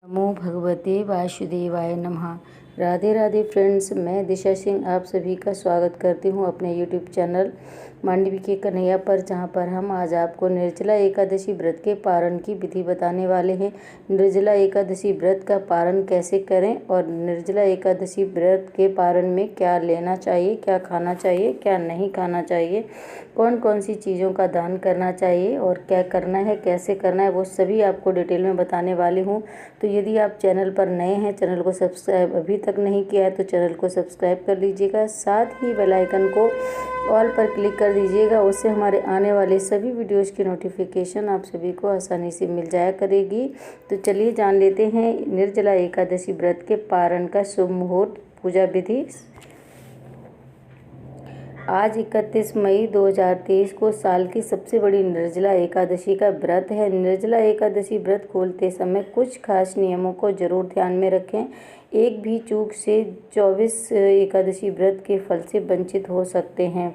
नमो भगवते वासुदेवाय नमः। राधे राधे फ्रेंड्स, मैं दिशा सिंह आप सभी का स्वागत करती हूं अपने यूट्यूब चैनल मांडवी के कन्हैया पर, जहां पर हम आज आपको निर्जला एकादशी व्रत के पारण की विधि बताने वाले हैं। निर्जला एकादशी व्रत का पारण कैसे करें और निर्जला एकादशी व्रत के पारण में क्या लेना चाहिए, क्या खाना चाहिए, क्या नहीं खाना चाहिए, कौन कौन सी चीज़ों का दान करना चाहिए और क्या करना है, कैसे करना है, वो सभी आपको डिटेल में बताने वाली हूँ। तो यदि आप चैनल पर नए हैं, चैनल को सब्सक्राइब अभी तक नहीं किया है तो चैनल को सब्सक्राइब कर लीजिएगा। साथ ही बेल आइकन को ऑल पर क्लिक कर दीजिएगा, उससे हमारे आने वाले सभी वीडियोज़ की नोटिफिकेशन आप सभी को आसानी से मिल जाया करेगी। तो चलिए जान लेते हैं निर्जला एकादशी व्रत के पारण का शुभ मुहूर्त, पूजा विधि। आज 31 मई 2023 को साल की सबसे बड़ी निर्जला एकादशी का व्रत है। निर्जला एकादशी व्रत खोलते समय कुछ खास नियमों को जरूर ध्यान में रखें। एक भी चूक से 24 एकादशी व्रत के फल से वंचित हो सकते हैं।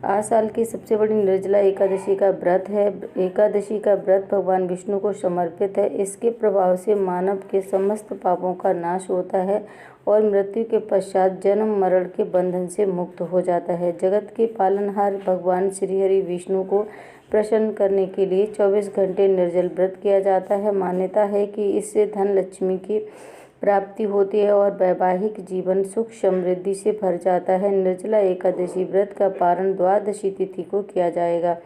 आज साल की सबसे बड़ी निर्जला एकादशी का व्रत है। एकादशी का व्रत भगवान विष्णु को समर्पित है। इसके प्रभाव से मानव के समस्त पापों का नाश होता है और मृत्यु के पश्चात जन्म मरण के बंधन से मुक्त हो जाता है। जगत के पालनहार भगवान श्री हरि विष्णु को प्रसन्न करने के लिए 24 घंटे निर्जल व्रत किया जाता है। मान्यता है कि इससे धन लक्ष्मी की प्राप्ति होती है और वैवाहिक जीवन सुख समृद्धि से भर जाता है। निर्जला एकादशी व्रत का पारण द्वादशी तिथि को किया जाएगा।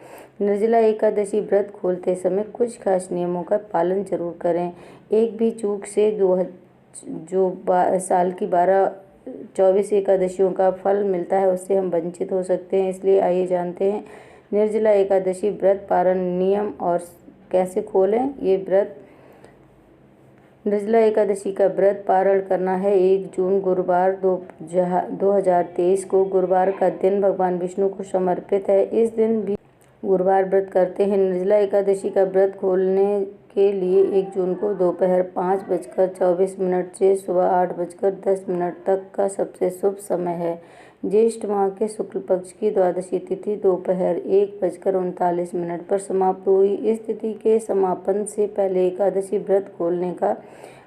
निर्जला एकादशी व्रत खोलते समय कुछ खास नियमों का पालन जरूर करें। एक भी चूक से साल की 24 एकादशियों का फल मिलता है, उससे हम वंचित हो सकते हैं। इसलिए आइए जानते हैं निर्जला एकादशी व्रत पारण नियम और कैसे खोलें ये व्रत। निर्जला एकादशी का व्रत पारण करना है 1 जून गुरुवार 2023 को। गुरुवार का दिन भगवान विष्णु को समर्पित है। इस दिन भी गुरुवार व्रत करते हैं। निर्जला एकादशी का व्रत खोलने के लिए 1 जून को दोपहर 5:24 से सुबह 8:10 तक का सबसे शुभ समय है। ज्येष्ठ माह के शुक्ल पक्ष की द्वादशी तिथि दोपहर 1:39 पर समाप्त हुई। इस तिथि के समापन से पहले एकादशी व्रत खोलने का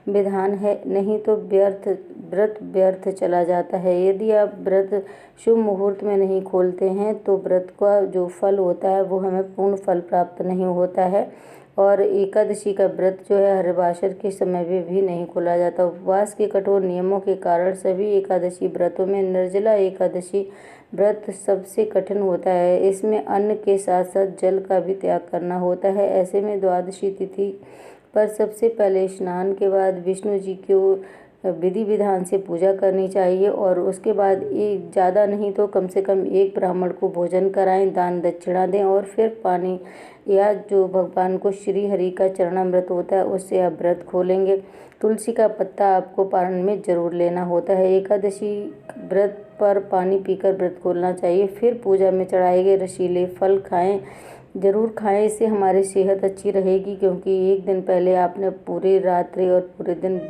विधान है, नहीं तो व्रत व्यर्थ चला जाता है। यदि आप व्रत शुभ मुहूर्त में नहीं खोलते हैं तो व्रत का जो फल होता है वो हमें पूर्ण फल प्राप्त नहीं होता है। और एकादशी का व्रत जो है हरिवासर के समय में भी नहीं खोला जाता। उपवास के कठोर नियमों के कारण सभी एकादशी व्रतों में निर्जला एकादशी व्रत सबसे कठिन होता है। इसमें अन्न के साथ साथ जल का भी त्याग करना होता है। ऐसे में द्वादशी तिथि पर सबसे पहले स्नान के बाद विष्णु जी को विधि विधान से पूजा करनी चाहिए और उसके बाद एक ज़्यादा नहीं तो कम से कम एक ब्राह्मण को भोजन कराएं, दान दक्षिणा दें और फिर पानी या जो भगवान को श्री हरि का चरणामृत होता है उससे आप व्रत खोलेंगे। तुलसी का पत्ता आपको पारण में जरूर लेना होता है। एकादशी व्रत पर पानी पीकर व्रत खोलना चाहिए। फिर पूजा में चढ़ाए गए रसीले फल जरूर खाएं। इससे हमारी सेहत अच्छी रहेगी, क्योंकि एक दिन पहले आपने पूरी रात्रि और पूरे दिन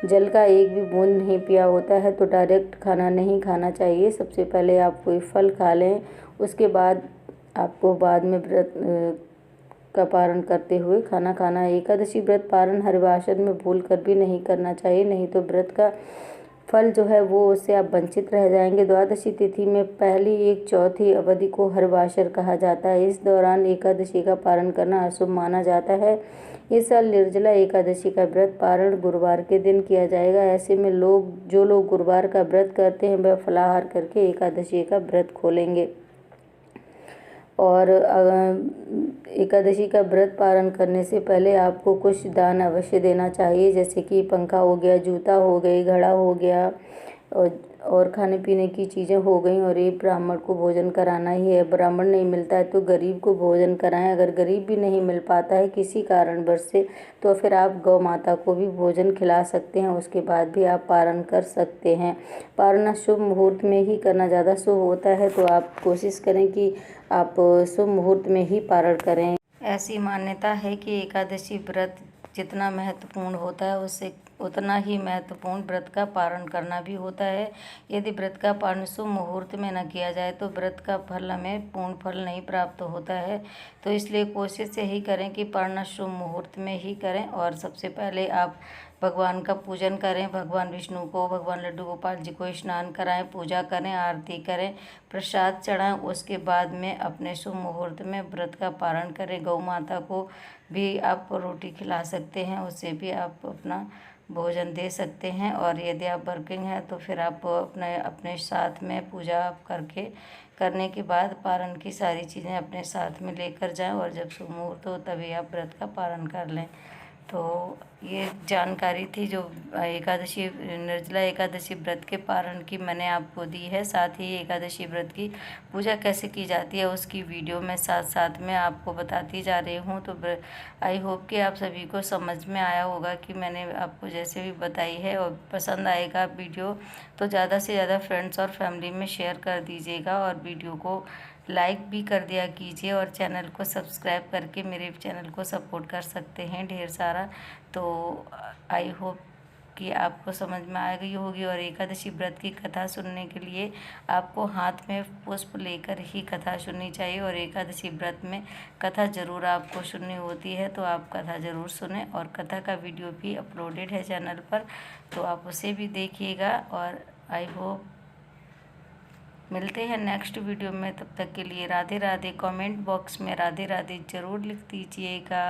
जल का एक भी बूंद नहीं पिया होता है, तो डायरेक्ट खाना नहीं खाना चाहिए। सबसे पहले आप कोई फल खा लें, उसके बाद आपको बाद में व्रत का पारण करते हुए खाना खाना है। एकादशी व्रत पारण हरिवासर में भूल कर भी नहीं करना चाहिए, नहीं तो व्रत का फल जो है वो उससे आप वंचित रह जाएंगे। द्वादशी तिथि में पहली 1/4 अवधि को हरिवासर कहा जाता है। इस दौरान एकादशी का पारण करना अशुभ माना जाता है। इस साल निर्जला एकादशी का व्रत पारण गुरुवार के दिन किया जाएगा। ऐसे में जो लोग गुरुवार का व्रत करते हैं वह फलाहार करके एकादशी का व्रत खोलेंगे। और एकादशी का व्रत पारण करने से पहले आपको कुछ दान अवश्य देना चाहिए, जैसे कि पंखा हो गया, जूता हो गई, घड़ा हो गया और खाने पीने की चीज़ें हो गई। और एक ब्राह्मण को भोजन कराना ही है। ब्राह्मण नहीं मिलता है तो गरीब को भोजन कराएं। अगर गरीब भी नहीं मिल पाता है किसी कारणवश से, तो फिर आप गौ माता को भी भोजन खिला सकते हैं। उसके बाद भी आप पारण कर सकते हैं। पारण शुभ मुहूर्त में ही करना ज़्यादा शुभ होता है, तो आप कोशिश करें कि आप शुभ मुहूर्त में ही पारण करें। ऐसी मान्यता है कि एकादशी व्रत जितना महत्वपूर्ण होता है उससे उतना ही महत्वपूर्ण व्रत का पारण करना भी होता है। यदि व्रत का पारण शुभ मुहूर्त में न किया जाए तो व्रत का फल हमें पूर्ण फल नहीं प्राप्त होता है। तो इसलिए कोशिश यही करें कि पारण शुभ मुहूर्त में ही करें। और सबसे पहले आप भगवान का पूजन करें, भगवान विष्णु को, भगवान लड्डू गोपाल जी को स्नान कराएं, पूजा करें, आरती करें, प्रसाद चढ़ाएं। उसके बाद में अपने शुभ मुहूर्त में व्रत का पारण करें। गौ माता को भी आप रोटी खिला सकते हैं, उससे भी आप अपना भोजन दे सकते हैं। और यदि आप वर्किंग हैं तो फिर आप अपने साथ में पूजा आप करने के बाद पारण की सारी चीज़ें अपने साथ में लेकर जाएं और जब शुभ मुहूर्त हो तभी आप व्रत का पारण कर लें। तो ये जानकारी थी जो एकादशी निर्जला एकादशी व्रत के पारण की मैंने आपको दी है। साथ ही एकादशी व्रत की पूजा कैसे की जाती है उसकी वीडियो मैं साथ साथ में आपको बताती जा रही हूँ। तो आई होप कि आप सभी को समझ में आया होगा कि मैंने आपको जैसे भी बताई है। और पसंद आएगा वीडियो तो ज़्यादा से ज़्यादा फ्रेंड्स और फैमिली में शेयर कर दीजिएगा और वीडियो को लाइक भी कर दिया कीजिए और चैनल को सब्सक्राइब करके मेरे चैनल को सपोर्ट कर सकते हैं ढेर सारा। तो आई होप कि आपको समझ में आ गई होगी। और एकादशी व्रत की कथा सुनने के लिए आपको हाथ में पुष्प लेकर ही कथा सुननी चाहिए। और एकादशी व्रत में कथा ज़रूर आपको सुननी होती है, तो आप कथा ज़रूर सुनें। और कथा का वीडियो भी अपलोडेड है चैनल पर, तो आप उसे भी देखिएगा। और आई होप मिलते हैं नेक्स्ट वीडियो में, तब तक के लिए राधे राधे। कमेंट बॉक्स में राधे राधे ज़रूर लिख दीजिएगा।